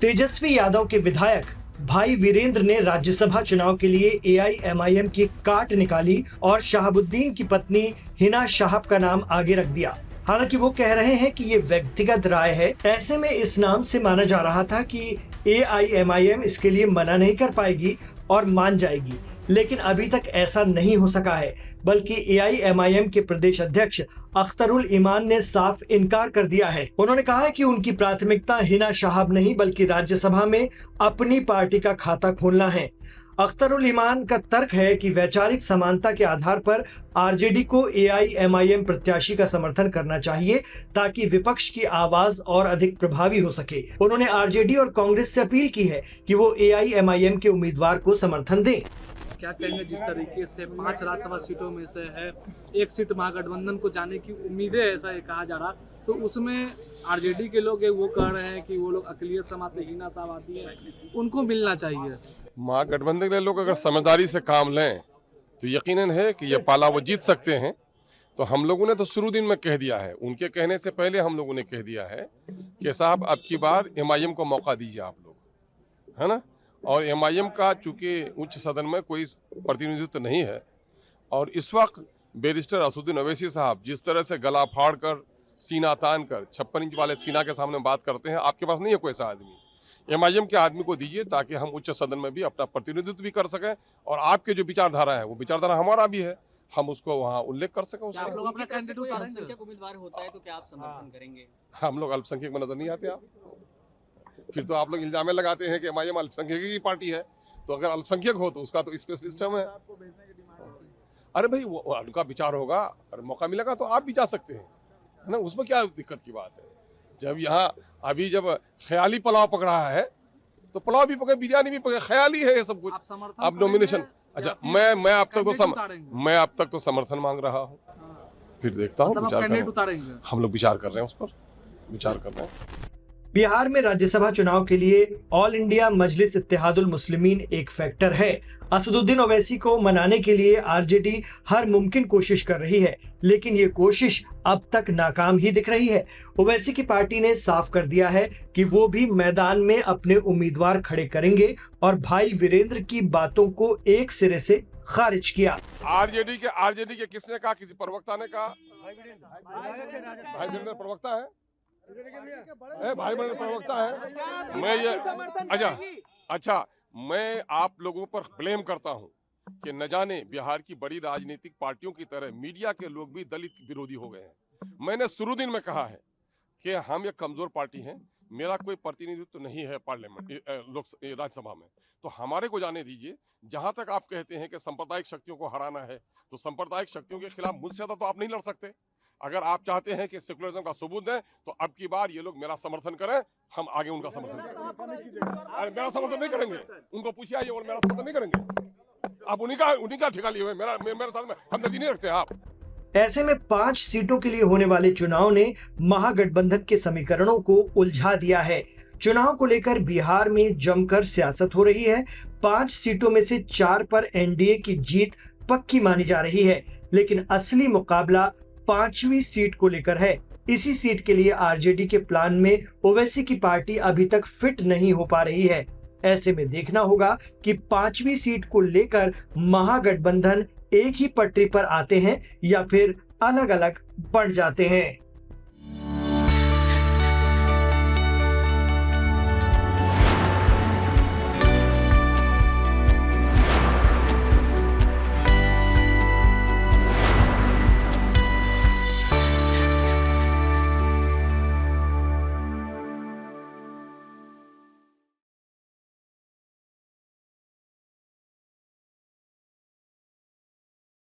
तेजस्वी यादव के विधायक भाई वीरेंद्र ने राज्यसभा चुनाव के लिए एआईएमआईएम की काट निकाली और शहाबुद्दीन की पत्नी हिना शाहब का नाम आगे रख दिया। हालांकि वो कह रहे हैं कि ये व्यक्तिगत राय है। ऐसे में इस नाम से माना जा रहा था कि एआईएमआईएम इसके लिए मना नहीं कर पाएगी और मान जाएगी, लेकिन अभी तक ऐसा नहीं हो सका है। बल्कि एआईएमआईएम के प्रदेश अध्यक्ष अख्तरुल ईमान ने साफ इनकार कर दिया है। उन्होंने कहा है कि उनकी प्राथमिकता हिना शाहब नहीं बल्कि राज्यसभा में अपनी पार्टी का खाता खोलना है। अख्तरुल ईमान का तर्क है कि वैचारिक समानता के आधार पर आरजेडी को एआईएमआईएम प्रत्याशी का समर्थन करना चाहिए ताकि विपक्ष की आवाज और अधिक प्रभावी हो सके। उन्होंने आरजेडी और कांग्रेस से अपील की है कि वो एआईएमआईएम के उम्मीदवार को समर्थन दें। क्या कहेंगे, जिस तरीके से 5 राज्यसभा सीटों में से है 1 सीट महागठबंधन को जाने की उम्मीदें, ऐसा ये कहा जा रहा, तो उसमें आरजेडी के लोग वो कह रहे हैं कि वो लोग अकलियत समाज से हिना साहब आती है, उनको मिलना चाहिए। महागठबंधन के लोग अगर समझदारी से काम लें तो यकीनन है कि ये पाला वो जीत सकते हैं। तो हम लोगों ने तो शुरू दिन में कह दिया है, उनके कहने से पहले हम लोगों ने कह दिया है कि साहब अब की बार एमआईएम को मौका दीजिए आप लोग, है ना। और एमआईएम का चूंकि उच्च सदन में कोई प्रतिनिधित्व नहीं है और इस वक्त बैरिस्टर असदुद्दीन ओवैसी साहब जिस तरह से गला फाड़ कर सीना तान कर 56 इंच वाले सीना के सामने बात करते हैं, आपके पास नहीं है कोई ऐसा आदमी। एमआईएम के आदमी को दीजिए ताकि हम उच्च सदन में भी अपना प्रतिनिधित्व भी कर सकें और आपके जो विचारधारा है वो विचारधारा हमारा भी है, हम उसको वहाँ उल्लेख कर सकें। आप लोग अपना कैंडिडेट उतारेंगे? उम्मीदवार होता है तो क्या आप समर्थन करेंगे? हम लोग अल्पसंख्यक में नजर नहीं आते आप, फिर तो आप लोग इल्जाम लगाते हैं कि एमआईएम अल्पसंख्यक की पार्टी है। तो अगर अल्पसंख्यक हो तो उसका तो स्पेशलिस्ट हम है। अरे भाई वो उनका विचार होगा और मौका मिलेगा तो आप भी जा सकते हैं, है ना, उसमें क्या दिक्कत की बात है। जब यहाँ अभी जब ख्याली पुलाव पकड़ा है तो पुलाव भी पके, बिरयानी भी पके, ख्याली है ये सब कुछ। अब नॉमिनेशन, अच्छा मैं अब तक तो समर्थन मांग रहा हूँ, फिर देखता हूँ, हम लोग विचार कर रहे हैं, उस पर विचार कर रहे हैं। बिहार में राज्यसभा चुनाव के लिए ऑल इंडिया मजलिस इत्तेहादुल मुस्लिमीन एक फैक्टर है। असदुद्दीन ओवैसी को मनाने के लिए आरजेडी हर मुमकिन कोशिश कर रही है, लेकिन ये कोशिश अब तक नाकाम ही दिख रही है। ओवैसी की पार्टी ने साफ कर दिया है कि वो भी मैदान में अपने उम्मीदवार खड़े करेंगे और भाई वीरेंद्र की बातों को एक सिरे से खारिज किया। आरजेडी के किसने कहा? किसी प्रवक्ता ने कहा। भाई वीरेंद्र प्रवक्ता है, भाई बहन प्रवक्ता है। मैं ये अच्छा मैं आप लोगों पर ब्लेम करता हूं कि न जाने बिहार की बड़ी राजनीतिक पार्टियों की तरह मीडिया के लोग भी दलित विरोधी हो गए हैं। मैंने शुरू दिन में कहा है कि हम एक कमजोर पार्टी हैं, मेरा कोई प्रतिनिधित्व नहीं है पार्लियामेंट राज्यसभा में, तो हमारे को जाने दीजिए। जहां तक आप कहते हैं कि सांप्रदायिक शक्तियों को हराना है तो सांप्रदायिक शक्तियों के खिलाफ मुझसे ज्यादा तो आप नहीं लड़ सकते। अगर आप चाहते हैं कि सेकुलरिज्म का सबूत दें तो अब की बार ये लोग मेरा समर्थन करें, हम आगे उनका समर्थन करेंगे। मेरा समर्थन नहीं करेंगे, उनको पूछिए आइए, और मेरा समर्थन नहीं करेंगे। आप उन्हीं का ठिका लिए हुए, मेरे साथ में हमदर्दी नहीं रखते आप। ऐसे में 5 सीटों के लिए होने वाले चुनाव ने महागठबंधन के समीकरणों को उलझा दिया है। चुनाव को लेकर बिहार में जमकर सियासत हो रही है। 5 सीटों में से 4 पर एनडीए की जीत पक्की मानी जा रही है, लेकिन असली मुकाबला 5वीं सीट को लेकर है। इसी सीट के लिए आरजेडी के प्लान में ओवैसी की पार्टी अभी तक फिट नहीं हो पा रही है। ऐसे में देखना होगा कि 5वीं सीट को लेकर महागठबंधन एक ही पटरी पर आते हैं या फिर अलग अलग बढ़ जाते हैं।